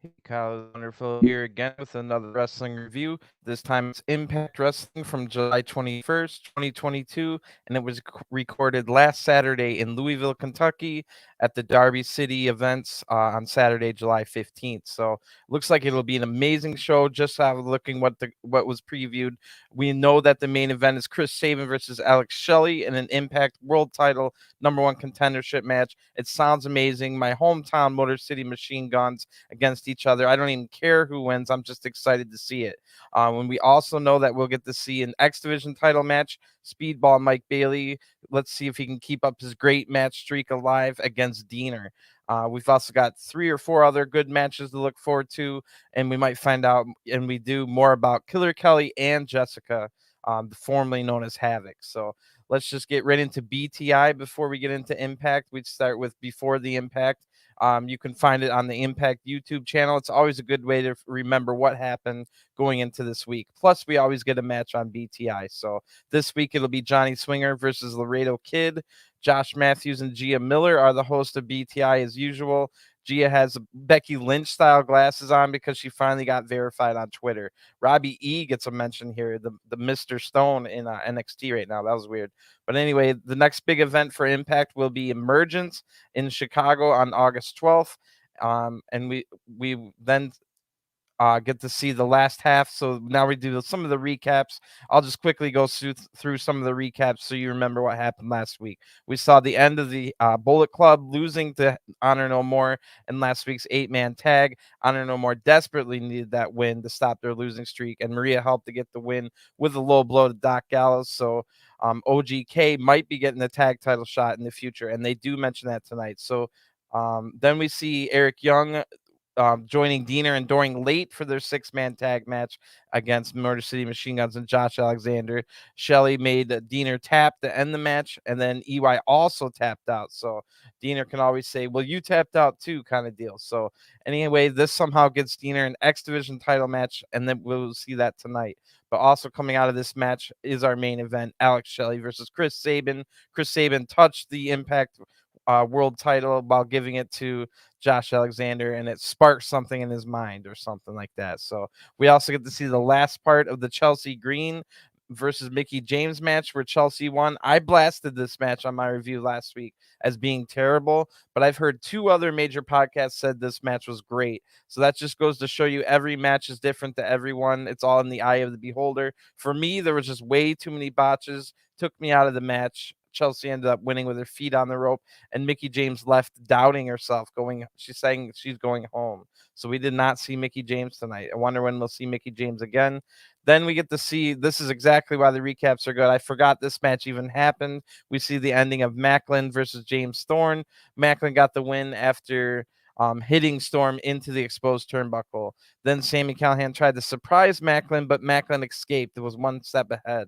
Hey, Kyle, it's wonderful here again with another wrestling review. This time it's Impact Wrestling from July 21st, 2022, and it was recorded last Saturday in Louisville, Kentucky at the Derby City events on Saturday, July 15th. So looks like it'll be an amazing show. Just looking what was previewed. We know that the main event is Chris Sabin versus Alex Shelley in an Impact World Title #1 contendership match. It sounds amazing. My hometown Motor City Machine Guns against each other. I don't even care who wins. I'm just excited to see it. When we also know that we'll get to see an X Division title match, Speedball Mike Bailey. Let's see if he can keep up his great match streak alive against Deonna. We've also got 3 or 4 other good matches to look forward to, and we might find out, and we do more about Killer Kelly and Jessica, formerly known as Havoc. So let's just get right into BTI before we get into Impact. We'd start with Before the Impact. You can find it on the Impact YouTube channel. It's always a good way to remember what happened going into this week. Plus, we always get a match on BTI. So this week it'll be Johnny Swinger versus Laredo Kid. Josh Matthews and Gia Miller are the host of BTI as usual. Gia has Becky Lynch style glasses on because she finally got verified on Twitter. Robbie E gets a mention here, the Mr. Stone in NXT right now. That was weird. But anyway, the next big event for Impact will be Emergence in Chicago on August 12th. And we then get to see the last half. So now we do some of the recaps. I'll just quickly go through some of the recaps so you remember what happened last week. We saw the end of the Bullet Club losing to Honor No More in last week's 8-man tag. Honor No More desperately needed that win to stop their losing streak, and Maria helped to get the win with a low blow to Doc Gallows. So OGK might be getting the tag title shot in the future, and they do mention that tonight. So then we see Eric Young joining Deonna and Doring late for their 6-man tag match against Motor City Machine Guns and Josh Alexander. Shelley made Deonna tap to end the match, and then EY also tapped out. So Deonna can always say, well, you tapped out too, kind of deal. So anyway, this somehow gets Deonna an X Division title match, and then we'll see that tonight. But also coming out of this match is our main event, Alex Shelley versus Chris Sabin. Chris Sabin touched the Impact world title while giving it to Josh Alexander, and it sparked something in his mind or something like that. So we also get to see the last part of the Chelsea Green versus Mickey James match where Chelsea won. I blasted this match on my review last week as being terrible, but I've heard 2 other major podcasts said this match was great. So that just goes to show you every match is different to everyone. It's all in the eye of the beholder. For me, there was just way too many botches, took me out of the match. Chelsea ended up winning with her feet on the rope, and Mickey James left doubting herself. She's saying she's going home. So we did not see Mickey James tonight. I wonder when we'll see Mickey James again. Then we get to see, this is exactly why the recaps are good. I forgot this match even happened. We see the ending of Macklin versus James Thorne. Macklin got the win after hitting Storm into the exposed turnbuckle. Then Sami Callihan tried to surprise Macklin, but Macklin escaped. It was one step ahead.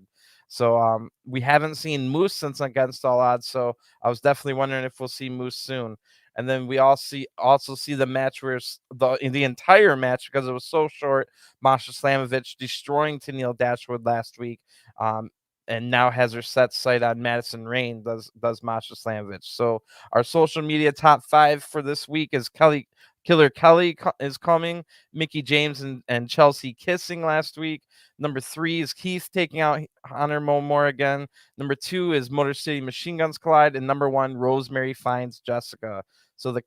So we haven't seen Moose since Against All Odds. So I was definitely wondering if we'll see Moose soon. And then we also see the match where the entire match, because it was so short, Masha Slamovich destroying Tennille Dashwood last week. And now has her set sight on Madison Rayne, does Masha Slamovich. So our social media top 5 for this week is Killer Kelly is coming, Mickey James and Chelsea kissing last week. Number 3 is Keith taking out Honor More again. Number 2 is Motor City Machine Guns collide. And number 1, Rosemary finds Jessica. So the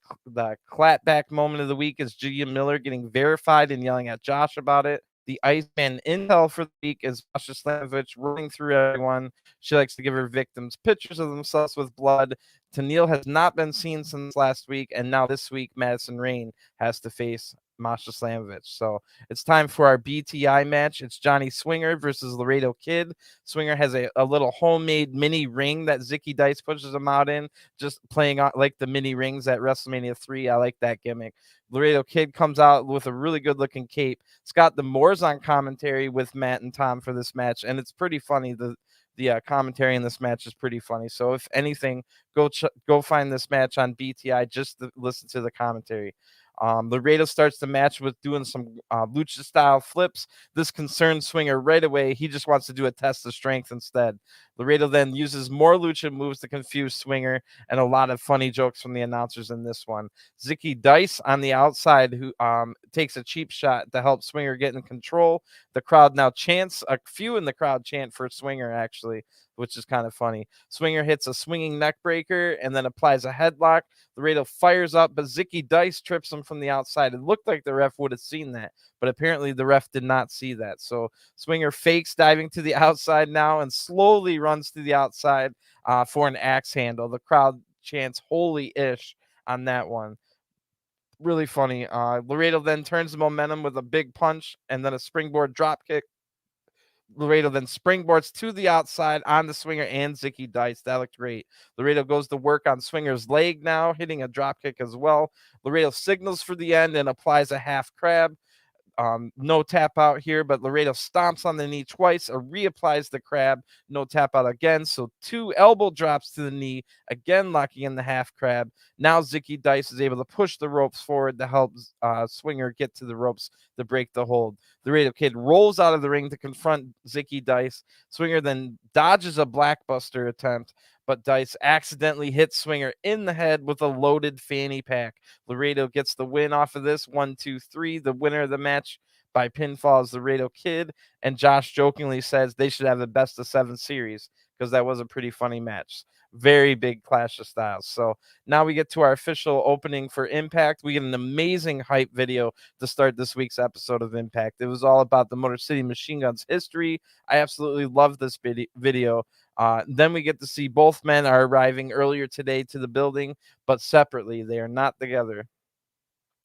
clapback moment of the week is Gia Miller getting verified and yelling at Josh about it. The Iceman intel for the week is Masha Slamovich running through everyone. She likes to give her victims pictures of themselves with blood. Tennille has not been seen since last week, and now this week, Madison Rayne has to face Masha Slamovich. So it's time for our BTI match. It's Johnny Swinger versus Laredo Kid. Swinger has a little homemade mini ring that Zicky Dice pushes him out in, just playing out like the mini rings at WrestleMania 3. I like that gimmick. Laredo Kid comes out with a really good looking cape. Scott the Moors on commentary with Matt and Tom for this match, and it's pretty funny. The commentary in this match is pretty funny. So if anything, go find this match on BTI just to listen to the commentary. Laredo starts the match with doing some lucha style flips. This concerns Swinger right away. He just wants to do a test of strength instead. Laredo then uses more lucha moves to confuse Swinger, and a lot of funny jokes from the announcers in this one. Zicky Dice on the outside, who takes a cheap shot to help Swinger get in control. The crowd now chants, a few in the crowd chant for Swinger, actually, which is kind of funny. Swinger hits a swinging neck breaker and then applies a headlock. Laredo fires up, but Zicky Dice trips him from the outside. It looked like the ref would have seen that, but apparently the ref did not see that. So Swinger fakes diving to the outside now and slowly runs to the outside for an axe handle. The crowd chants holy-ish on that one. Really funny. Laredo then turns the momentum with a big punch and then a springboard drop kick. Laredo then springboards to the outside on the Swinger and Zicky Dice. That looked great. Laredo goes to work on Swinger's leg now, hitting a drop kick as well. Laredo signals for the end and applies a half crab. No tap out here, but Laredo stomps on the knee twice, reapplies the crab, no tap out again. So 2 elbow drops to the knee, again locking in the half crab. Now Zicky Dice is able to push the ropes forward to help Swinger get to the ropes to break the hold. Laredo Kid rolls out of the ring to confront Zicky Dice. Swinger then dodges a blackbuster attempt, but Dice accidentally hits Swinger in the head with a loaded fanny pack. Laredo gets the win off of this. 1, 2, 3. The winner of the match by pinfall is Laredo Kid. And Josh jokingly says they should have the best of 7 series because that was a pretty funny match. Very big clash of styles. So now we get to our official opening for Impact. We get an amazing hype video to start this week's episode of Impact. It was all about the Motor City Machine Guns history. I absolutely love this video. Then we get to see both men are arriving earlier today to the building, but separately. They are not together.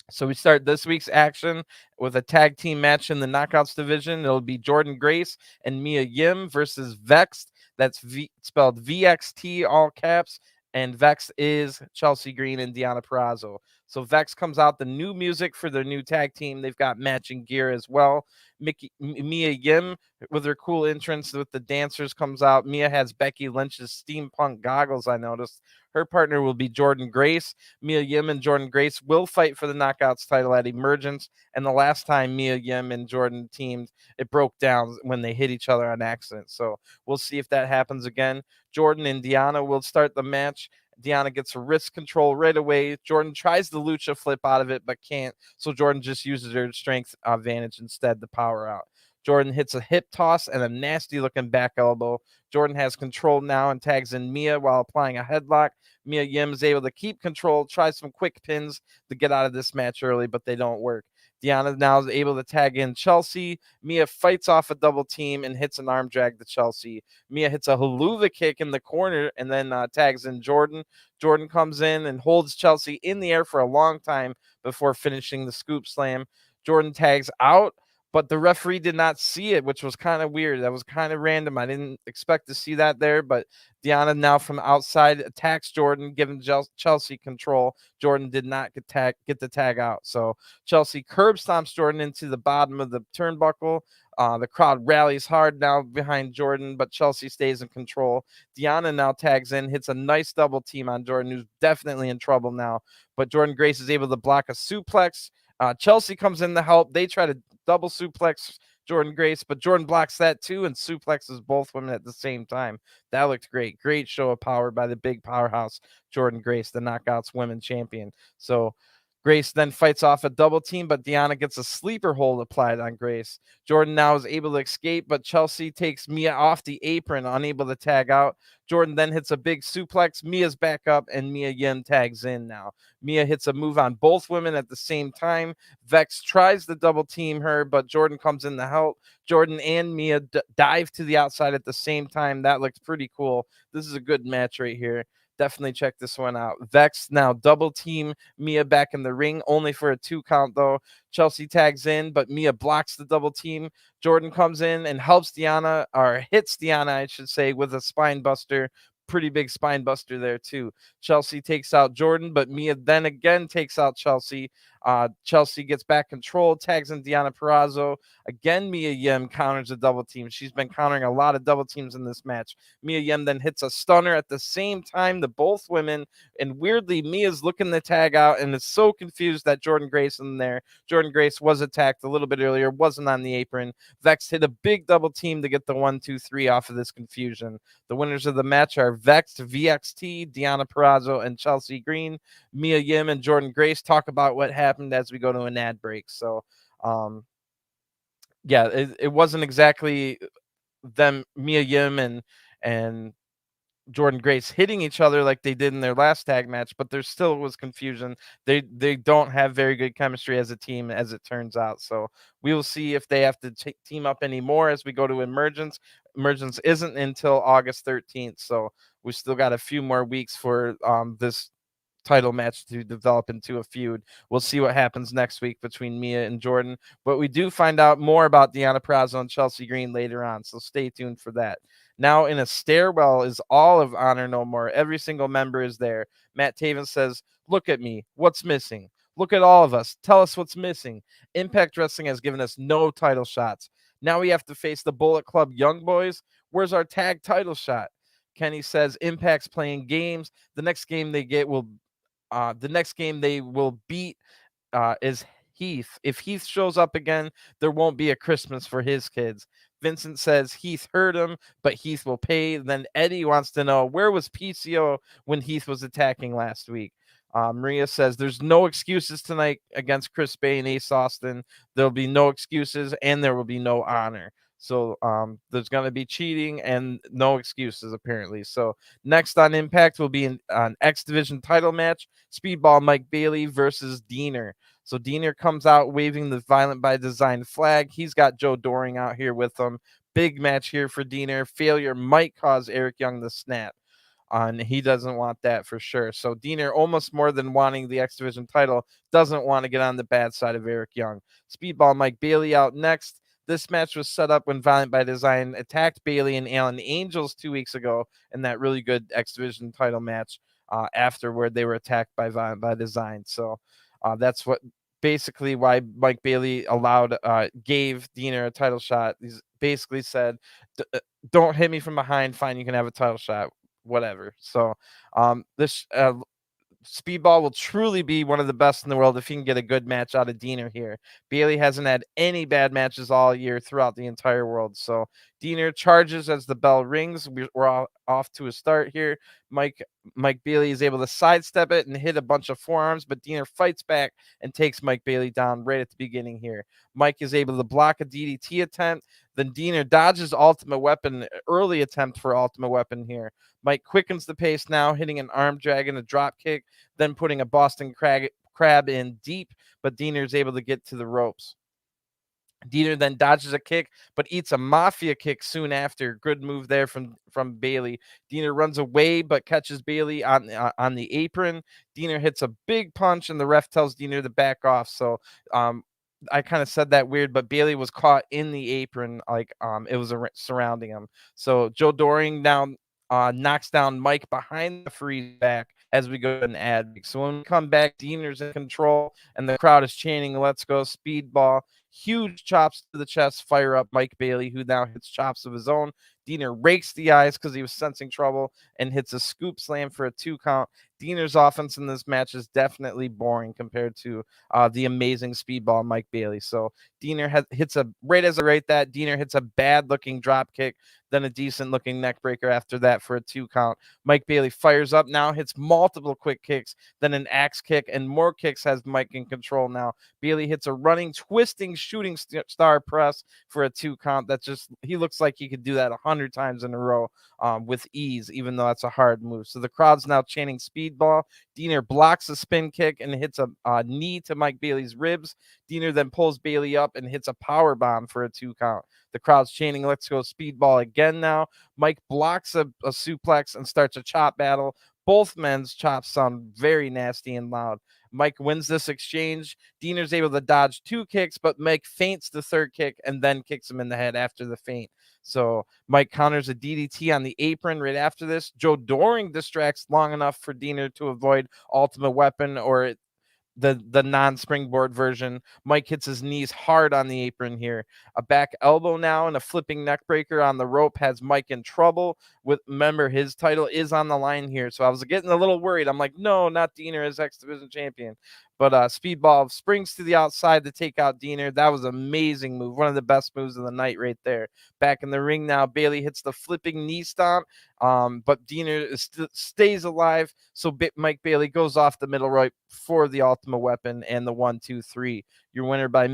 So we start this week's action with a tag team match in the Knockouts division. It'll be Jordynne Grace and Mia Yim versus Vext. That's spelled VXT, all caps. And Vext is Chelsea Green and Deonna Purrazzo. So Vext comes out the new music for their new tag team. They've got matching gear as well. Mia Yim, with her cool entrance with the dancers, comes out. Mia has Becky Lynch's steampunk goggles, I noticed. Her partner will be Jordynne Grace. Mia Yim and Jordynne Grace will fight for the Knockouts title at Emergence. And the last time Mia Yim and Jordynne teamed, it broke down when they hit each other on accident. So we'll see if that happens again. Jordynne and Deonna will start the match. Deonna gets a wrist control right away. Jordynne tries the lucha flip out of it, but can't. So Jordynne just uses her strength advantage instead to power out. Jordynne hits a hip toss and a nasty looking back elbow. Jordynne has control now and tags in Mia while applying a headlock. Mia Yim is able to keep control, try some quick pins to get out of this match early, but they don't work. Deonna now is able to tag in Chelsea. Mia fights off a double team and hits an arm drag to Chelsea. Mia hits a haluva kick in the corner and then tags in Jordynne. Jordynne comes in and holds Chelsea in the air for a long time before finishing the scoop slam. Jordynne tags out, but the referee did not see it, which was kind of weird. That was kind of random. I didn't expect to see that there, but Deonna now from outside attacks Jordynne, giving Chelsea control. Jordynne did not get the tag out. So Chelsea curb stomps Jordynne into the bottom of the turnbuckle. The crowd rallies hard now behind Jordynne, but Chelsea stays in control. Deonna now tags in, hits a nice double team on Jordynne, who's definitely in trouble now. But Jordynne Grace is able to block a suplex. Chelsea comes in to help. They try to double suplex Jordynne Grace, but Jordynne blocks that too and suplexes both women at the same time. That looked great. Great show of power by the big powerhouse Jordynne Grace, the Knockouts Women Champion. So Grace then fights off a double team, but Deonna gets a sleeper hold applied on Grace. Jordynne now is able to escape, but Chelsea takes Mia off the apron, unable to tag out. Jordynne then hits a big suplex. Mia's back up, and Mia Yim tags in now. Mia hits a move on both women at the same time. Vex tries to double team her, but Jordynne comes in to help. Jordynne and Mia dive to the outside at the same time. That looks pretty cool. This is a good match right here. Definitely check this one out. Vex now double team Mia back in the ring, only for a 2 count though. Chelsea tags in, but Mia blocks the double team. Jordynne comes in and helps Deonna, or hits Deonna, I should say, with a spine buster. Pretty big spine buster there too. Chelsea takes out Jordynne, but Mia then again takes out Chelsea. Chelsea gets back control, tags in Deonna Purrazzo. Again, Mia Yim counters a double team. She's been countering a lot of double teams in this match. Mia Yim then hits a stunner at the same time to both women. And weirdly, Mia's looking the tag out and is so confused that Jordynne Grace in there. Jordynne Grace was attacked a little bit earlier, wasn't on the apron. Vext hit a big double team to get the 1-2-3 off of this confusion. The winners of the match are Vext, VXT, Deonna Purrazzo, and Chelsea Green. Mia Yim and Jordynne Grace talk about what happened as we go to an ad break. So, yeah, it wasn't exactly them, Mia Yim and Jordynne Grace hitting each other like they did in their last tag match, but there still was confusion. They don't have very good chemistry as a team, as it turns out. So we will see if they have to team up anymore as we go to Emergence. Emergence isn't until August 13th, so we still got a few more weeks for this title match to develop into a feud. We'll see what happens next week between Mia and Jordynne, but we do find out more about Deonna Purrazzo and Chelsea Green later on, so stay tuned for that. Now in a stairwell is all of Honor No More. Every single member is there. Matt Taven says, "Look at me. What's missing? Look at all of us. Tell us what's missing. Impact Wrestling has given us no title shots. Now we have to face the Bullet Club Young Boys. Where's our tag title shot?" Kenny says, "Impact's playing games. The next game they will beat is Heath. If Heath shows up again, there won't be a Christmas for his kids." Vincent says Heath hurt him, but Heath will pay. Then Eddie wants to know, where was PCO when Heath was attacking last week? Maria says there's no excuses tonight against Chris Bay and Ace Austin. There'll be no excuses, and there will be no honor. So there's going to be cheating and no excuses, apparently. So next on Impact will be an X Division title match, Speedball Mike Bailey versus Deaner. So Deaner comes out waving the Violent by Design flag. He's got Joe Doring out here with him. Big match here for Deaner. Failure might cause Eric Young to snap. And he doesn't want that for sure. So Deaner, almost more than wanting the X Division title, doesn't want to get on the bad side of Eric Young. Speedball Mike Bailey out next. This match was set up when Violent by Design attacked Bailey and Alan Angels 2 weeks ago in that really good X Division title match. Afterward, they were attacked by Violent by Design. So that's what basically why Mike Bailey gave Deaner a title shot. He's basically said, "Don't hit me from behind. Fine, you can have a title shot, whatever." So this Speedball will truly be one of the best in the world if he can get a good match out of Deaner here. Bailey hasn't had any bad matches all year throughout the entire world. So Deaner charges as the bell rings. We're all off to a start here. Mike Bailey is able to sidestep it and hit a bunch of forearms, but Deaner fights back and takes Mike Bailey down right at the beginning here. Mike is able to block a DDT attempt. Then Deaner dodges Ultimate Weapon, early attempt for Ultimate Weapon here. Mike quickens the pace now, hitting an arm drag and a drop kick, then putting a Boston Crab in deep, but Deaner is able to get to the ropes. Deaner then dodges a kick, but eats a Mafia kick soon after. Good move there from Bailey. Deaner runs away, but catches Bailey on the apron. Deaner hits a big punch, and the ref tells Deaner to back off. So I kind of said that weird, but Bailey was caught in the apron, like it was surrounding him. So Joe Doring now knocks down Mike behind the freeze back as we go to an ad break. So when we come back, Deaner's in control, and the crowd is chanting, "Let's go, Speedball." Huge chops to the chest fire up Mike Bailey, who now hits chops of his own. Deaner rakes the eyes because he was sensing trouble and hits a scoop slam for a 2 count. Deaner's offense in this match is definitely boring compared to the amazing Speedball Mike Bailey. So Deaner hits right as I write that, Deaner hits a bad looking drop kick, then a decent looking neck breaker after that for a 2 count. Mike Bailey fires up now, hits multiple quick kicks, then an axe kick, and more kicks has Mike in control now. Bailey hits a running, twisting, shooting star press for a 2 count. He looks like he could do that 100 times in a row with ease, even though that's a hard move. So the crowd's now chanting Speedball. Deaner blocks a spin kick and hits a knee to Mike Bailey's ribs. Deaner then pulls Bailey up and hits a power bomb for a 2 count. The crowd's chanting, "Let's go, Speedball" again now. Mike blocks a suplex and starts a chop battle. Both men's chops sound very nasty and loud. Mike wins this exchange. Deaner's able to dodge 2 kicks, but Mike feints the 3rd kick and then kicks him in the head after the feint. So Mike counters a DDT on the apron right after this. Joe Doring distracts long enough for Deaner to avoid Ultimate Weapon, or the non-springboard version. Mike hits his knees hard on the apron here. A back elbow now and a flipping neck breaker on the rope has Mike in trouble. Remember, his title is on the line here, so I was getting a little worried. I'm like, no, not Diener as X Division champion. But Speedball springs to the outside to take out Diener. That was an amazing move. One of the best moves of the night right there. Back in the ring now, Bailey hits the flipping knee stomp. But Diener stays alive. So Mike Bailey goes off the middle right for the Ultimate Weapon and the 1-2-3. Your winner by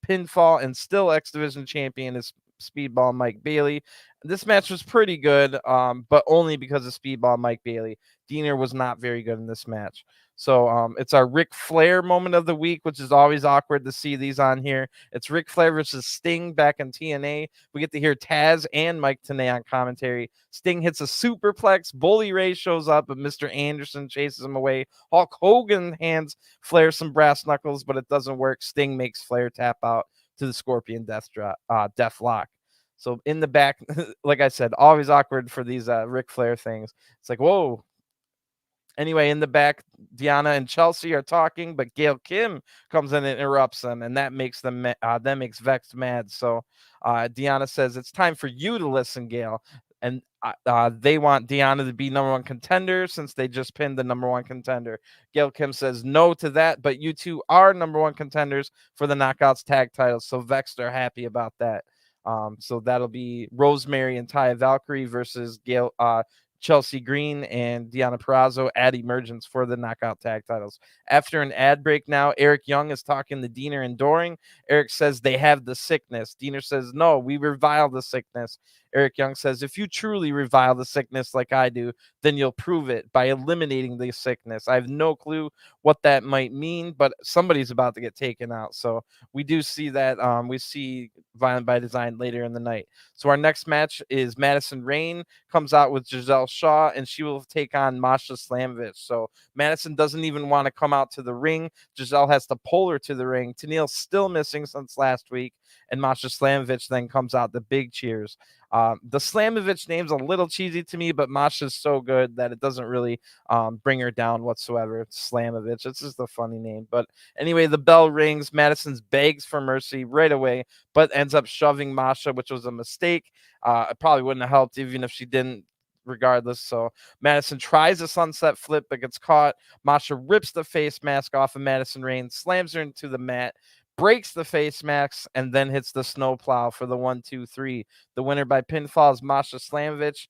pinfall and still X Division champion is Speedball Mike Bailey. This match was pretty good, but only because of Speedball Mike Bailey. Diener was not very good in this match. So it's our Ric Flair moment of the week, which is always awkward to see these on here. It's Ric Flair versus Sting back in TNA. We get to hear Taz and Mike Tenay on commentary. Sting hits a superplex. Bully Ray shows up, but Mr. Anderson chases him away. Hulk Hogan hands Flair some brass knuckles, but it doesn't work. Sting makes Flair tap out to the Scorpion Death Lock. So in the back, like I said, always awkward for these Ric Flair things. It's like, whoa. Anyway, in the back, Deonna and Chelsea are talking, but Gail Kim comes in and interrupts them, and that makes makes Vext mad. So Deonna says, it's time for you to listen, Gail. And they want Deonna to be number one contender since they just pinned the number one contender. Gail Kim says no to that, but you two are number one contenders for the Knockouts tag titles. So Vext are happy about that. So that'll be Rosemary and Taya Valkyrie versus Chelsea Green and Deonna Purrazzo at Emergence for the Knockout Tag titles. After an ad break now, Eric Young is talking to Diener and Doring. Eric says they have the sickness. Diener says, no, we revile the sickness. Eric Young says, if you truly revile the sickness like I do, then you'll prove it by eliminating the sickness. I have no clue what that might mean, but somebody's about to get taken out. So we do see that. We see Violent by Design later in the night. So our next match is Madison Rayne comes out with Gisele Shaw, and she will take on Masha Slamovich. So Madison doesn't even want to come out to the ring. Gisele has to pull her to the ring. Tenille's still missing since last week, and Masha Slamovich then comes out. The big cheers. The Slamovich name's a little cheesy to me, but Masha's so good that it doesn't really bring her down whatsoever. It's Slamovich. It's just a funny name. But anyway, the bell rings. Madison begs for mercy right away, but ends up shoving Masha, which was a mistake. It probably wouldn't have helped even if she didn't, regardless. So Madison tries a sunset flip, but gets caught. Masha rips the face mask off of Madison Rayne, slams her into the mat, breaks the face mask, and then hits the snowplow for the 1-2-3. The winner by pinfall is Masha Slamovich.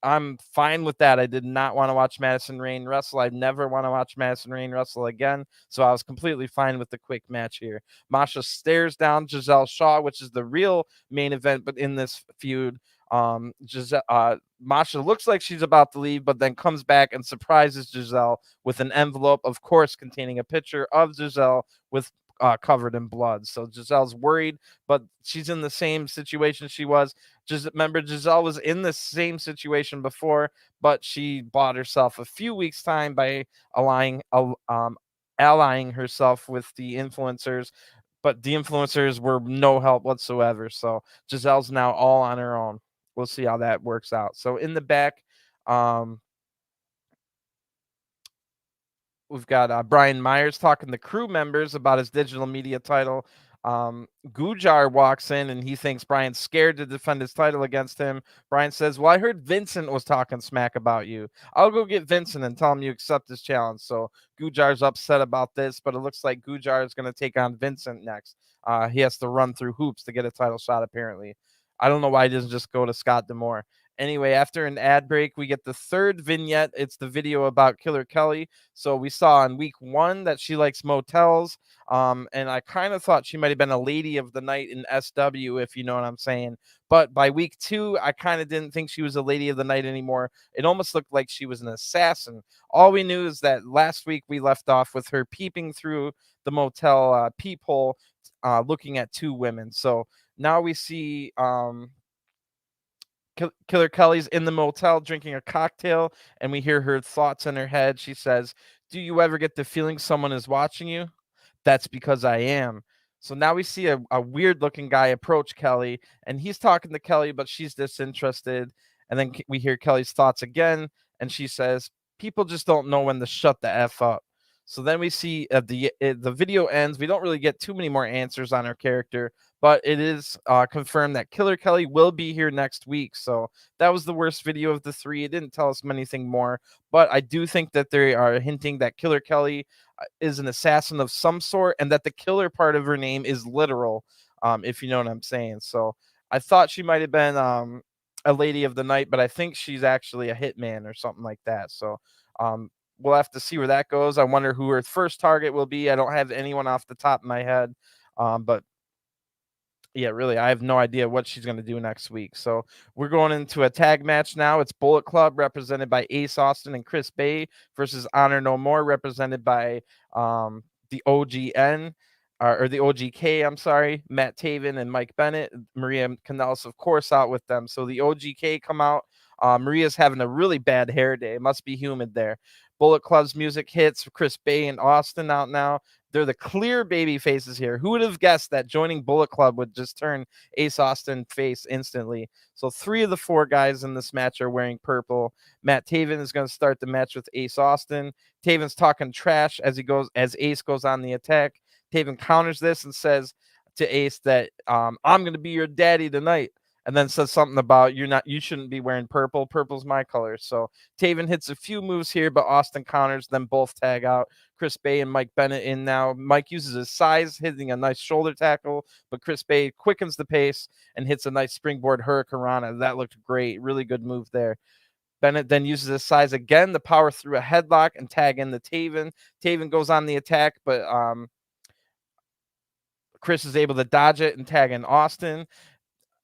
I'm fine with that. I did not want to watch Madison Rayne wrestle. I never want to watch Madison Rayne wrestle again. So I was completely fine with the quick match here. Masha stares down Gisele Shaw, which is the real main event, but in this feud, Masha looks like she's about to leave, but then comes back and surprises Gisele with an envelope, of course, containing a picture of Gisele with covered in blood. So Gisele's worried, but she's in the same situation she was. Remember, Gisele was in the same situation before, but she bought herself a few weeks' time by allying herself with the influencers, but the influencers were no help whatsoever. So Gisele's now all on her own. We'll see how that works out. So in the back, we've got Brian Myers talking to crew members about his digital media title. Gujar walks in and he thinks Brian's scared to defend his title against him. Brian says, well, I heard Vincent was talking smack about you. I'll go get Vincent and tell him you accept his challenge. So Gujar's upset about this, but it looks like Gujar is going to take on Vincent next. He has to run through hoops to get a title shot, apparently. I don't know why he doesn't just go to Scott D'Amore. Anyway, after an ad break, we get the third vignette. It's the video about Killer Kelly. So we saw in week 1 that she likes motels. And I kind of thought she might have been a lady of the night in SW, if you know what I'm saying. But by week 2, I kind of didn't think she was a lady of the night anymore. It almost looked like she was an assassin. All we knew is that last week we left off with her peeping through the motel peephole, looking at 2 women. So now we see Killer Kelly's in the motel drinking a cocktail, and we hear her thoughts in her head. She says, do you ever get the feeling someone is watching you? That's because I am. So now we see a weird looking guy approach Kelly, and he's talking to Kelly, but she's disinterested. And then we hear Kelly's thoughts again, and she says, people just don't know when to shut the F up. So then we see the video ends. We don't really get too many more answers on her character, but it is confirmed that Killer Kelly will be here next week. So that was the worst video of the three. It didn't tell us anything more, but I do think that they are hinting that Killer Kelly is an assassin of some sort, and that the killer part of her name is literal, if you know what I'm saying. So I thought she might have been a lady of the night, but I think she's actually a hitman or something like that. So we'll have to see where that goes. I wonder who her first target will be. I don't have anyone off the top of my head, but yeah, really, I have no idea what she's going to do next week. So we're going into a tag match now. It's Bullet Club, represented by Ace Austin and Chris Bay, versus Honor No More, represented by the OGN, or the OGK, I'm sorry, Matt Taven and Mike Bennett. Maria Kanellis, of course, out with them. So the OGK come out. Maria's having a really bad hair day. It must be humid there. Bullet Club's music hits. Chris Bay and Austin out now. They're the clear baby faces here. Who would have guessed that joining Bullet Club would just turn Ace Austin face instantly? So 3 of the 4 guys in this match are wearing purple. Matt Taven is going to start the match with Ace Austin. Taven's talking trash as Ace goes on the attack. Taven counters this and says to Ace that I'm going to be your daddy tonight. And then says something about you shouldn't be wearing purple. Purple's my color. So Taven hits a few moves here, but Austin counters, then both tag out. Chris Bay and Mike Bennett in now. Mike uses his size, hitting a nice shoulder tackle, but Chris Bay quickens the pace and hits a nice springboard hurricanrana. That looked great. Really good move there. Bennett then uses his size again to power through a headlock and tag in the Taven. Taven goes on the attack, but Chris is able to dodge it and tag in Austin.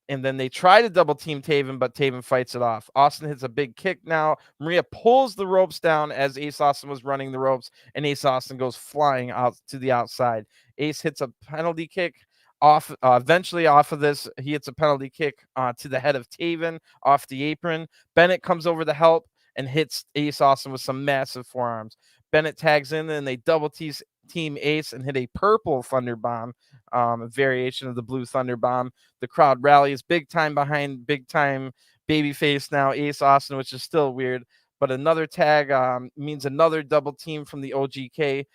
And then they try to double team Taven, but Taven fights it off. Austin hits a big kick now. Maria pulls the ropes down as Ace Austin was running the ropes, and Ace Austin goes flying out to the outside. Ace hits a penalty kick off. Eventually, off of this, he hits a penalty kick to the head of Taven off the apron. Bennett comes over to help and hits Ace Austin with some massive forearms. Bennett tags in, and they double team Ace and hit a purple Thunder Bomb, a variation of the blue Thunder Bomb. The crowd rallies big time behind big time babyface now Ace Austin, which is still weird. But another tag means another double team from the OGK.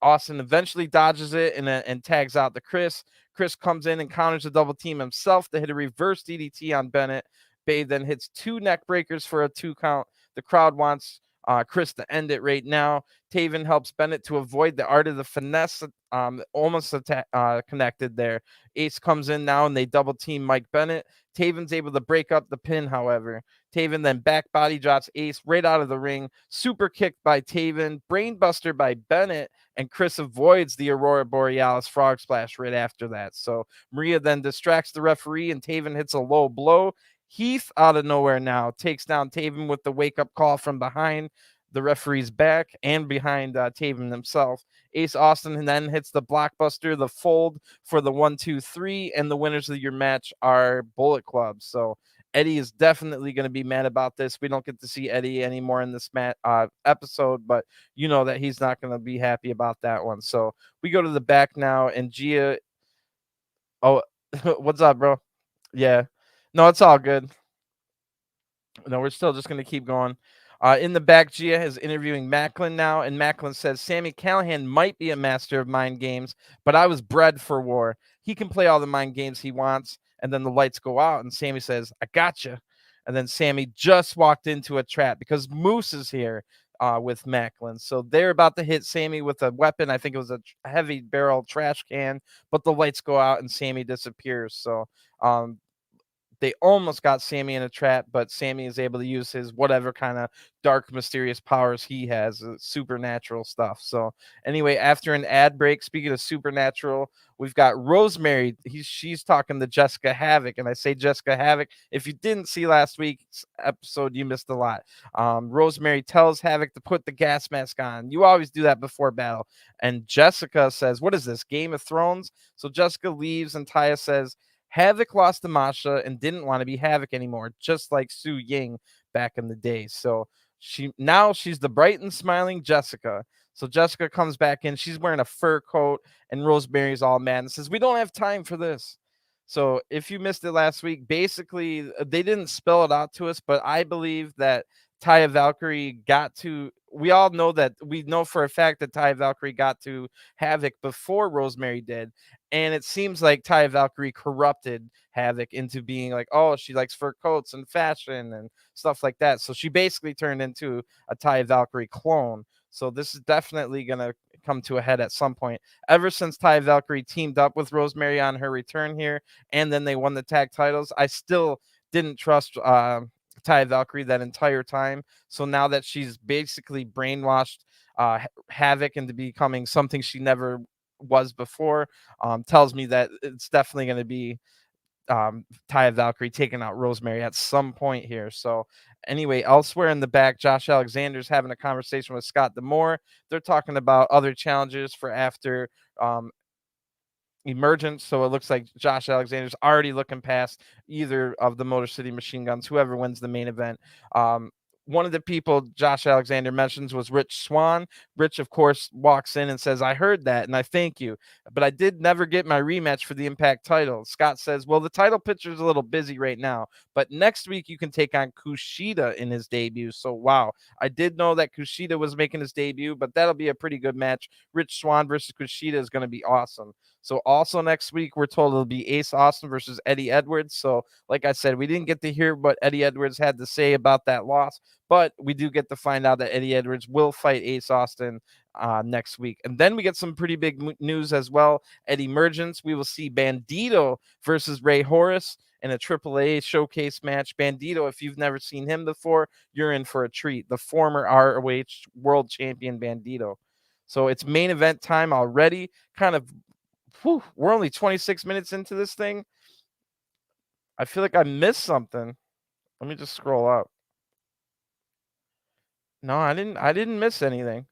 Austin eventually dodges it and tags out the Chris. Chris comes in and counters a double team himself to hit a reverse DDT on Bennett. Bay then hits 2 neck breakers for a 2 count. The crowd wants Chris to end it right now. Taven helps Bennett to avoid the art of the finesse, almost connected there. Ace comes in now and they double team Mike Bennett. Taven's able to break up the pin, however. Taven then back body drops Ace right out of the ring. Super kicked by Taven, brainbuster by Bennett, and Chris avoids the Aurora Borealis frog splash right after that. So Maria then distracts the referee and Taven hits a low blow. Heath out of nowhere now takes down Taven with the wake-up call from behind the referee's back and behind Taven himself. Ace Austin then hits the blockbuster, the fold for the 1-2-3, and the winners of your match are Bullet Club. So Eddie is definitely going to be mad about this. We don't get to see Eddie anymore in this episode, but you know that he's not going to be happy about that one. So we go to the back now, and Gia. Oh, what's up, bro? Yeah. No, it's all good. No, we're still just going to keep going. In the back, Gia is interviewing Macklin now, and Macklin says Sami Callihan might be a master of mind games, but I was bred for war. He can play all the mind games he wants, and then the lights go out, and Sami says, I gotcha. And then Sami just walked into a trap because Moose is here with Macklin. So they're about to hit Sami with a weapon. I think it was a heavy barrel trash can, but the lights go out, and Sami disappears. So they almost got Sami in a trap, but Sami is able to use his whatever kind of dark, mysterious powers he has, supernatural stuff. So anyway, after an ad break, speaking of supernatural, we've got Rosemary. She's talking to Jessica Havoc, and I say Jessica Havoc. If you didn't see last week's episode, you missed a lot. Rosemary tells Havoc to put the gas mask on. You always do that before battle. And Jessica says, what is this, Game of Thrones? So Jessica leaves, and Taya says, Havoc lost to Masha and didn't want to be Havoc anymore, just like Su Ying back in the day. So she's the bright and smiling Jessica. So Jessica comes back in. She's wearing a fur coat, and Rosemary's all mad and says, we don't have time for this. So if you missed it last week, basically they didn't spell it out to us, but I believe that Taya Valkyrie got to we all know that we know for a fact that Taya Valkyrie got to Havoc before Rosemary did. And it seems like Taya Valkyrie corrupted Havoc into being like, oh, she likes fur coats and fashion and stuff like that. So she basically turned into a Taya Valkyrie clone. So this is definitely going to come to a head at some point. Ever since Taya Valkyrie teamed up with Rosemary on her return here, and then they won the tag titles, I still didn't trust Taya Valkyrie that entire time. So now that she's basically brainwashed Havoc into becoming something she never was before, tells me that it's definitely going to be Taya Valkyrie taking out Rosemary at some point here. So anyway, elsewhere in the back, Josh Alexander's having a conversation with Scott D'Amore. They're talking about other challenges for after Emergence. So it looks like Josh Alexander's already looking past either of the Motor City Machine Guns, whoever wins the main event. One of the people Josh Alexander mentions was Rich Swann. Rich, of course, walks in and says, I heard that and I thank you, but I did never get my rematch for the Impact title. Scott says, well, the title picture is a little busy right now, but next week you can take on Kushida in his debut. So, wow, I did know that Kushida was making his debut, but that'll be a pretty good match. Rich Swann versus Kushida is going to be awesome. So also next week, we're told it'll be Ace Austin versus Eddie Edwards. So like I said, we didn't get to hear what Eddie Edwards had to say about that loss, but we do get to find out that Eddie Edwards will fight Ace Austin next week. And then we get some pretty big news as well. At Emergence, we will see Bandito versus Ray Horus in a AAA showcase match. Bandito, if you've never seen him before, you're in for a treat. The former ROH world champion Bandito. So it's main event time already. Kind of, we're only 26 minutes into this thing. I feel like I missed something. Let me just scroll up. No, I didn't miss anything.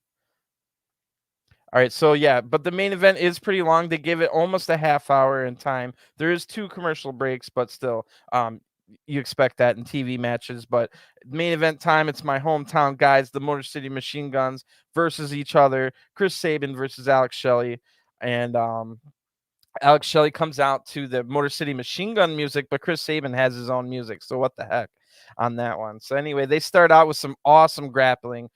All right, so yeah, but the main event is pretty long. They give it almost a half hour in time. There is 2 commercial breaks, but still, you expect that in TV matches. But main event time, it's my hometown guys, the Motor City Machine Guns versus each other. Chris Sabin versus Alex Shelley, and Alex Shelley comes out to the Motor City Machine Gun music, but Chris Sabin has his own music. So what the heck on that one? So anyway, they start out with some awesome grappling.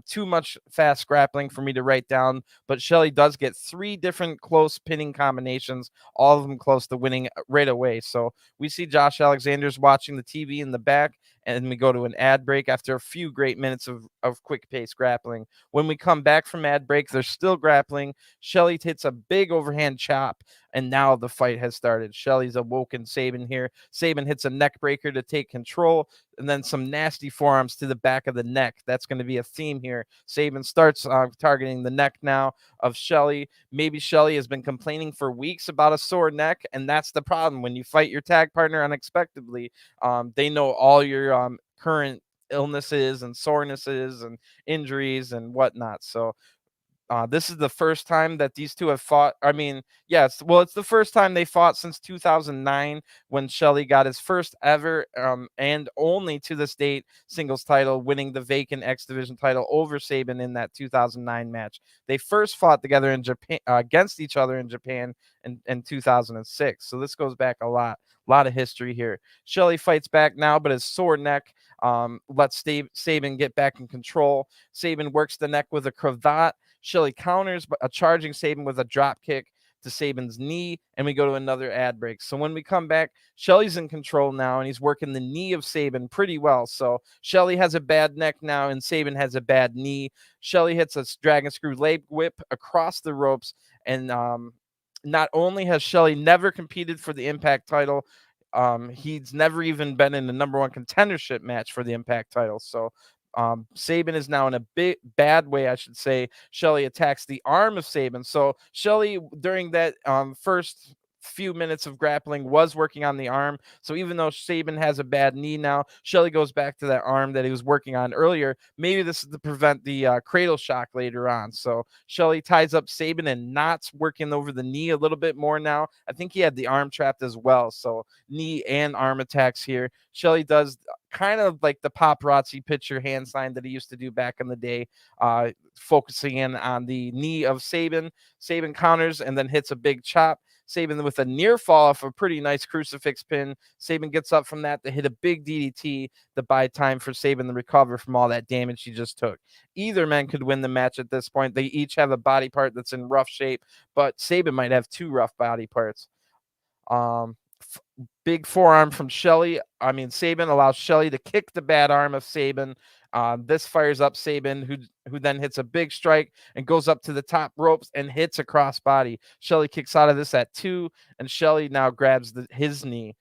Too much fast grappling for me to write down, but Shelley does get 3 different close pinning combinations, all of them close to winning right away. So we see Josh Alexander's watching the TV in the back, and we go to an ad break after a few great minutes of quick pace grappling. When we come back from ad break, they're still grappling. Shelley hits a big overhand chop, and now the fight has started. Shelley's awoken Sabin here. Sabin hits a neck breaker to take control, and then some nasty forearms to the back of the neck. That's going to be a theme here. Sabin starts targeting the neck now of Shelley. Maybe Shelley has been complaining for weeks about a sore neck, and that's the problem. When you fight your tag partner unexpectedly, they know all your current illnesses and sorenesses and injuries and whatnot. So this is the first time that these two have fought. I mean, yes, well, it's the first time they fought since 2009 when Shelley got his first ever and only to this date singles title, winning the vacant X Division title over Sabin in that 2009 match. They first fought together in Japan against each other in Japan in 2006. So this goes back a lot of history here. Shelley fights back now, but his sore neck lets Sabin get back in control. Sabin works the neck with a cravat. Shelley counters a charging Sabin with a drop kick to Sabin's knee, and we go to another ad break. So when we come back, Shelley's in control now, and he's working the knee of Sabin pretty well. So Shelley has a bad neck now, and Sabin has a bad knee. Shelley hits a dragon screw leg whip across the ropes, and not only has Shelley never competed for the Impact title, he's never even been in the #1 contendership match for the Impact title. So Sabin is now in a bad way, I should say. Shelley attacks the arm of Sabin. So Shelley, during that first few minutes of grappling, was working on the arm. So even though Sabin has a bad knee now, Shelley goes back to that arm that he was working on earlier. Maybe this is to prevent the cradle shock later on. So Shelley ties up Sabin and knots, working over the knee a little bit more now. I think he had the arm trapped as well. So knee and arm attacks here. Shelley does kind of like the paparazzi picture hand sign that he used to do back in the day, focusing in on the knee of Sabin. Sabin counters and then hits a big chop. Sabin with a near fall off a pretty nice crucifix pin. Sabin gets up from that to hit a big DDT to buy time for Sabin to recover from all that damage he just took. Either man could win the match at this point. They each have a body part that's in rough shape, but Sabin might have 2 rough body parts. Big forearm from Shelly. I mean, Sabin allows Shelly to kick the bad arm of Sabin. This fires up Sabin, who then hits a big strike and goes up to the top ropes and hits a crossbody. Shelly kicks out of this at 2, and Shelly now grabs his knee.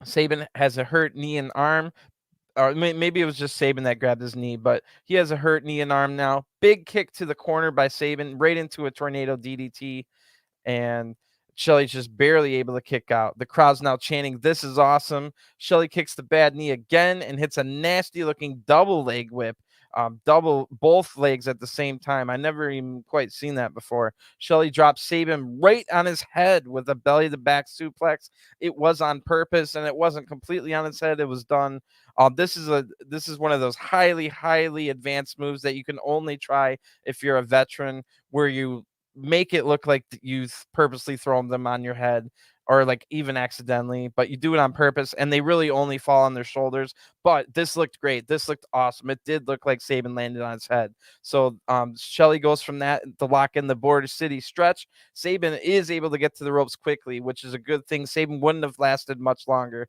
Sabin has a hurt knee and arm. Or maybe it was just Sabin that grabbed his knee, but he has a hurt knee and arm now. Big kick to the corner by Sabin, right into a tornado DDT. And Shelly's just barely able to kick out. The crowd's now chanting, "This is awesome." Shelly kicks the bad knee again and hits a nasty looking double leg whip. Double both legs at the same time. I never even quite seen that before. Shelly drops Sabin right on his head with a belly to back suplex. It was on purpose, and it wasn't completely on his head. It was done. This is one of those highly advanced moves that you can only try if you're a veteran, where you make it look like you've purposely thrown them on your head, or like even accidentally, but you do it on purpose, and they really only fall on their shoulders. But this looked great. This looked awesome. It did look like Sabin landed on his head. So Shelly goes from that to lock in the Border City stretch. Sabin is able to get to the ropes quickly, which is a good thing. Sabin wouldn't have lasted much longer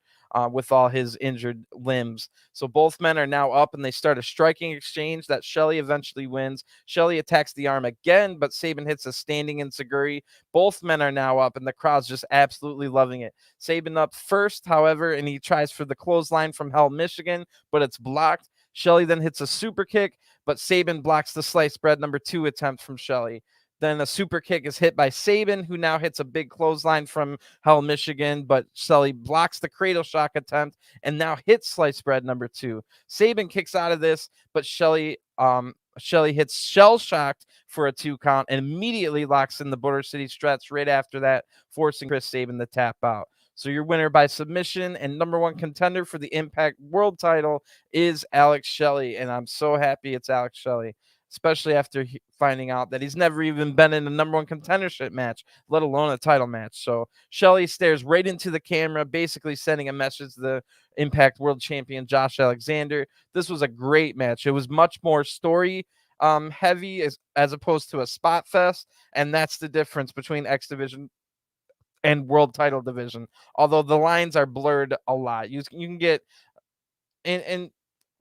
with all his injured limbs. So both men are now up, and they start a striking exchange that Shelly eventually wins. Shelly attacks the arm again, but Sabin hits a standing enziguri. Both men are now up, and the crowd's just absolutely loving it. Sabin up first, however, and he tries for the clothesline from Hell, Michigan, but it's blocked. Shelly then hits a super kick, but Sabin blocks the sliced bread number 2 attempt from Shelly. Then a super kick is hit by Sabin, who now hits a big clothesline from Hell, Michigan, but Shelly blocks the cradle shock attempt and now hits sliced bread number 2. Sabin kicks out of this, but Shelly hits shell shocked for a 2 count and immediately locks in the Border City stretch right after that, forcing Chris Sabin to tap out. So your winner by submission and number 1 contender for the Impact World title is Alex Shelley, and I'm so happy it's Alex Shelley, especially after finding out that he's never even been in a number 1 contendership match, let alone a title match. So Shelly stares right into the camera, basically sending a message to the Impact World Champion Josh Alexander. This was a great match. It was much more story heavy as opposed to a spot fest, and that's the difference between X Division and World Title Division. Although the lines are blurred a lot, you can get and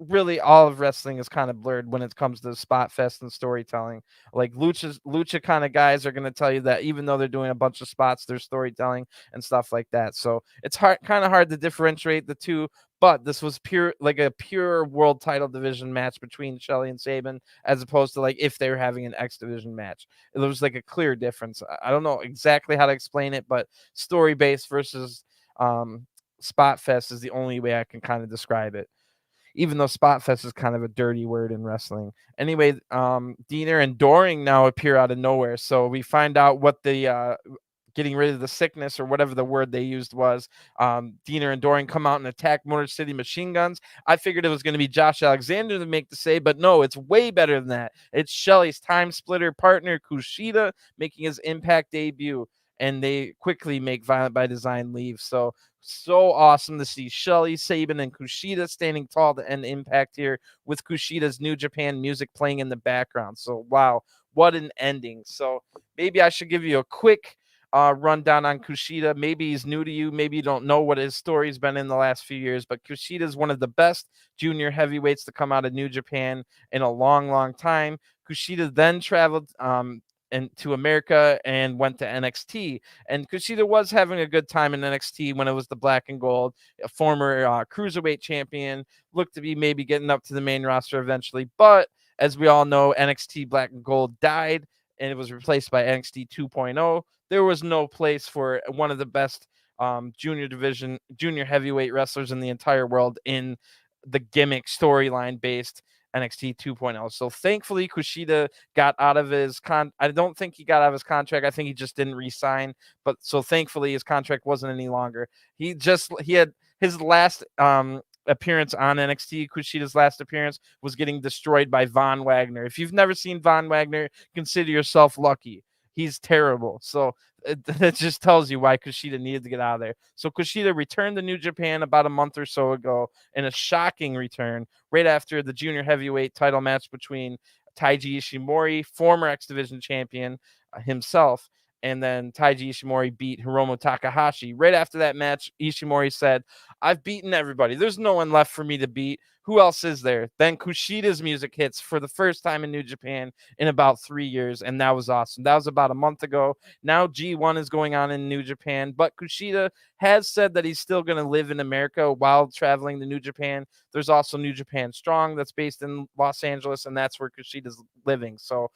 really all of wrestling is kind of blurred when it comes to spot fest and storytelling. Like lucha kind of guys are going to tell you that even though they're doing a bunch of spots, they're storytelling and stuff like that. So it's kind of hard to differentiate the two, but this was a pure world title division match between Shelly and Sabin, as opposed to like if they were having an X division match. There was like a clear difference. I don't know exactly how to explain it, but story based versus spot fest is the only way I can kind of describe it, even though spot fest is kind of a dirty word in wrestling. Anyway, Diener and Doring now appear out of nowhere. So we find out what the getting rid of the sickness or whatever the word they used was. Diener and Doring come out and attack Motor City Machine Guns. I figured it was going to be Josh Alexander to make the save, but no, it's way better than that. It's Shelley's time splitter partner, Kushida, making his Impact debut. And they quickly make Violent by Design leave. So awesome to see Shelly, Sabin, and Kushida standing tall to end Impact here with Kushida's New Japan music playing in the background. So, wow, what an ending. So maybe I should give you a quick rundown on Kushida. Maybe he's new to you. Maybe you don't know what his story's been in the last few years, but Kushida is one of the best junior heavyweights to come out of New Japan in a long time. Kushida then traveled and to America and went to NXT. And Kushida was having a good time in NXT when it was the black and gold, a former cruiserweight champion, looked to be maybe getting up to the main roster eventually. But as we all know, NXT black and gold died and it was replaced by NXT 2.0. There was no place for one of the best junior heavyweight wrestlers in the entire world in the gimmick storyline based NXT 2.0. So thankfully Kushida got out of his I don't think he got out of his contract. I think he just didn't re-sign, but so thankfully his contract wasn't any longer. He had his last appearance on NXT, Kushida's last appearance, was getting destroyed by Von Wagner. If you've never seen Von Wagner, consider yourself lucky. He's terrible. So that just tells you why Kushida needed to get out of there. So Kushida returned to New Japan about a month or so ago in a shocking return right after the junior heavyweight title match between Taiji Ishimori, former X Division champion himself, and then Taiji Ishimori beat Hiromu Takahashi. Right after that match, Ishimori said, "I've beaten everybody. There's no one left for me to beat. Who else is there?" Then Kushida's music hits for the first time in New Japan in about 3 years, and that was awesome. That was about a month ago. Now G1 is going on in New Japan, but Kushida has said that he's still going to live in America while traveling to New Japan. There's also New Japan Strong that's based in Los Angeles, and that's where Kushida's living. So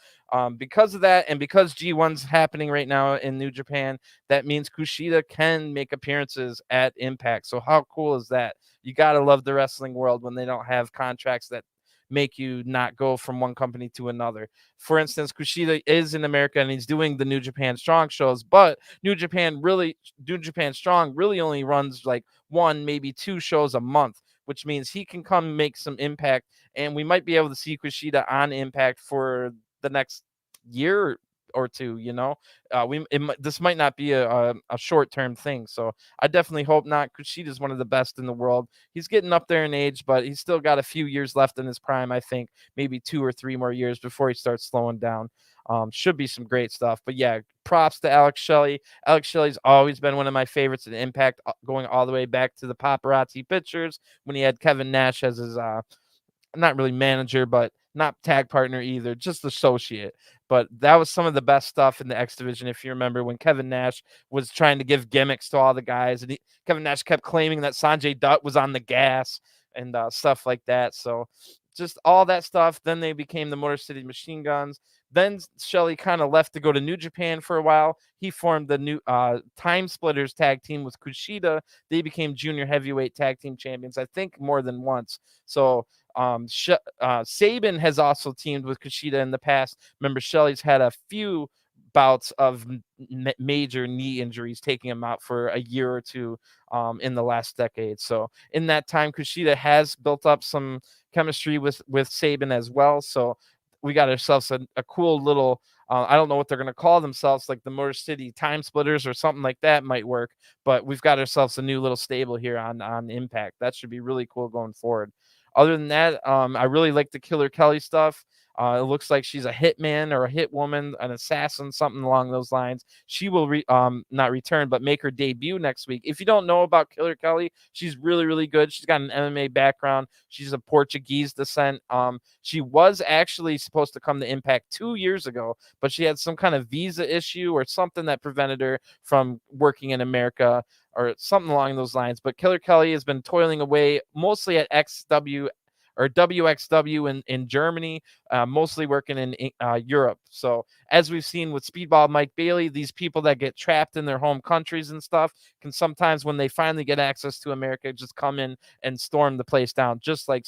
because of that, and because G1's happening right now in New Japan, that means Kushida can make appearances at Impact. So how cool is that? You got to love the wrestling world when they don't have contracts that make you not go from one company to another. For instance, Kushida is in America and he's doing the New Japan Strong shows, but New Japan Strong really only runs like 1, maybe 2 shows a month, which means he can come make some impact, and we might be able to see Kushida on Impact for the next year or two. This might not be a short-term thing, so I definitely hope not. Kushida's one of the best in the world. He's getting up there in age, but he's still got a few years left in his prime. I think maybe 2 or 3 more years before he starts slowing down. Should be some great stuff. But yeah, props to Alex Shelley. Alex Shelley's always been one of my favorites in Impact, going all the way back to the paparazzi pictures when he had Kevin Nash as his not really manager, but not tag partner either, just associate. But that was some of the best stuff in the X Division. If you remember when Kevin Nash was trying to give gimmicks to all the guys, and Kevin Nash kept claiming that Sanjay Dutt was on the gas and stuff like that. So just all that stuff. Then they became the Motor City Machine Guns. Then Shelley kind of left to go to New Japan for a while. He formed the new Time Splitters tag team with Kushida. They became junior heavyweight tag team champions, I think, more than once. So Sabin has also teamed with Kushida in the past. Remember, Shelley's had a few bouts of major knee injuries, taking him out for a year or two in the last decade. So in that time, Kushida has built up some chemistry with Sabin as well. So we got ourselves a cool little, I don't know what they're going to call themselves, like the Motor City Time Splitters or something like that might work, but we've got ourselves a new little stable here on Impact. That should be really cool going forward. Other than that, I really like the Killer Kelly stuff. It looks like she's a hitman or a hit woman, an assassin, something along those lines. She will not return, but make her debut next week. If you don't know about Killer Kelly, she's really, really good. She's got an MMA background. She's of Portuguese descent. She was actually supposed to come to Impact 2 years ago, but she had some kind of visa issue or something that prevented her from working in America or something along those lines. But Killer Kelly has been toiling away mostly at XW or WXW in Germany, mostly working in Europe. So as we've seen with Speedball Mike Bailey, these people that get trapped in their home countries and stuff can sometimes, when they finally get access to America, just come in and storm the place down, just like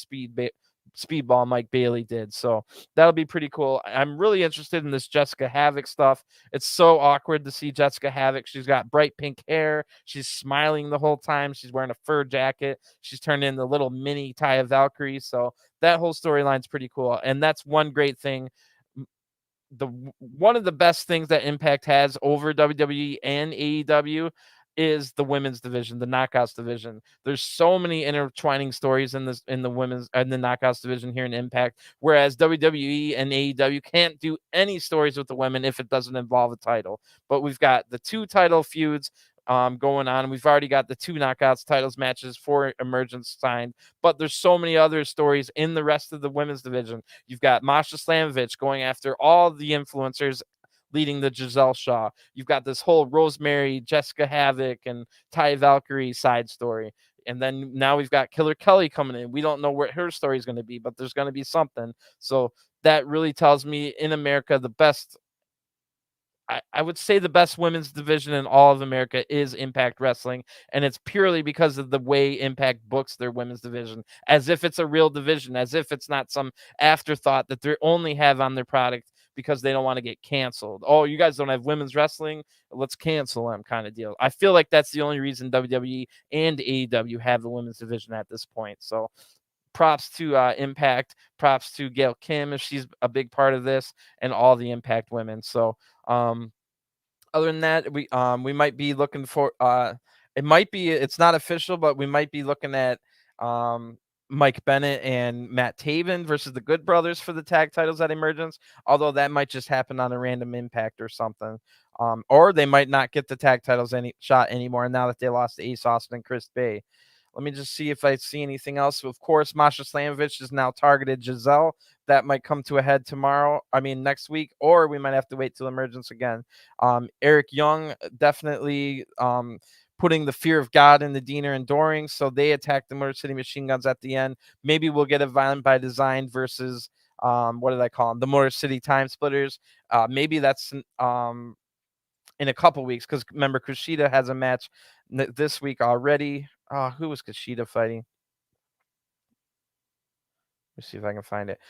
Speedball Mike Bailey did. So that'll be pretty cool. I'm really interested in this Jessica Havoc stuff. It's so awkward to see Jessica Havoc. She's got bright pink hair. She's smiling the whole time. She's wearing a fur jacket. She's turned into the little mini Taya Valkyrie. So that whole storyline's pretty cool. And that's one great thing. One of the best things that Impact has over WWE and AEW is the women's division, the Knockouts division. There's so many intertwining stories in the women's and the Knockouts division here in Impact, whereas WWE and AEW can't do any stories with the women if it doesn't involve a title. But we've got the 2 title feuds going on. We've already got the 2 Knockouts titles matches for Emergence signed, but there's so many other stories in the rest of the women's division. You've got Masha Slamovich going after all the influencers leading the Gisele Shaw. You've got this whole Rosemary, Jessica Havoc, and Ty Valkyrie side story. And then now we've got Killer Kelly coming in. We don't know what her story is going to be, but there's going to be something. So that really tells me in America, the best, I would say the best women's division in all of America is Impact Wrestling. And it's purely because of the way Impact books their women's division, as if it's a real division, as if it's not some afterthought that they only have on their product because they don't want to get canceled. Oh, you guys don't have women's wrestling, let's cancel them, kind of deal. I feel like that's the only reason WWE and AEW have the women's division at this point. So props to Impact, props to Gail Kim if she's a big part of this, and all the Impact women. So other than that, we might be looking for it's not official, but we might be looking at Mike Bennett and Matt Taven versus the Good Brothers for the tag titles at Emergence, although that might just happen on a random Impact or something. Or they might not get the tag titles any shot anymore now that they lost to Ace Austin and Chris Bay. Let me just see if I see anything else. Of course, Masha Slamovich has now targeted Gisele. That might come to a head next week, or we might have to wait till Emergence again. Eric Young definitely putting the fear of God in the Deonna and Doring, so they attacked the Motor City Machine Guns at the end. Maybe we'll get a Violent by Design versus what did I call them? The Motor City Time Splitters. Maybe that's in a couple weeks, because remember, Kushida has a match this week already. Who was Kushida fighting? Let's see if I can find it.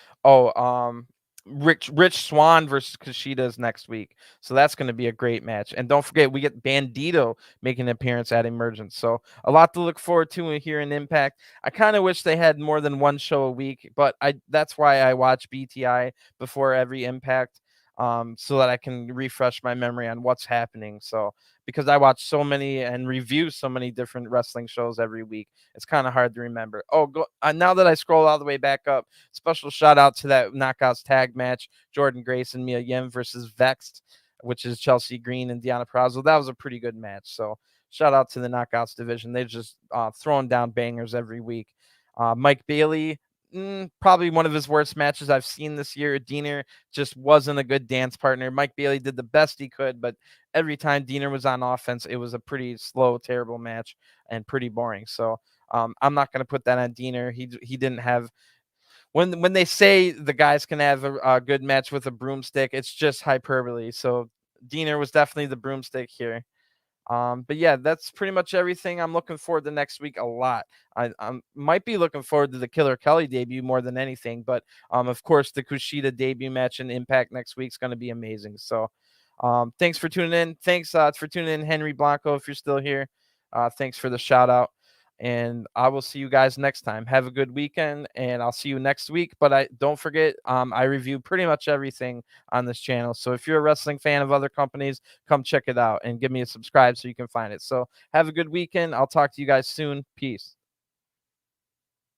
Rich Swann versus Kushida is next week. So that's going to be a great match. And don't forget, we get Bandito making an appearance at Emergence. So a lot to look forward to here in Impact. I kind of wish they had more than one show a week, but that's why I watch BTI before every Impact, so that I can refresh my memory on what's happening. So because I watch so many and review so many different wrestling shows every week, it's kind of hard to remember. Now that I scroll all the way back up, special shout out to that Knockouts tag match, Jordynne Grace and Mia Yim versus Vext, which is Chelsea Green and Deonna Purrazzo. That was a pretty good match. So shout out to the Knockouts division. They're just throwing down bangers every week. Mike Bailey, probably one of his worst matches I've seen this year. Deonna just wasn't a good dance partner. Mike Bailey did the best he could, but every time Deonna was on offense, it was a pretty slow, terrible match and pretty boring. So I'm not going to put that on Deonna. He didn't have, when they say the guys can have a good match with a broomstick, it's just hyperbole. So Deonna was definitely the broomstick here. But yeah, that's pretty much everything. I'm looking forward to next week a lot. I might be looking forward to the Killer Kelly debut more than anything, but of course the Kushida debut match in Impact next week is going to be amazing. So thanks for tuning in. Thanks for tuning in, Henry Blanco, if you're still here. Thanks for the shout out. And I will see you guys next time. Have a good weekend, and I'll see you next week. But don't forget, I review pretty much everything on this channel. So if you're a wrestling fan of other companies, come check it out and give me a subscribe so you can find it. So have a good weekend. I'll talk to you guys soon. Peace.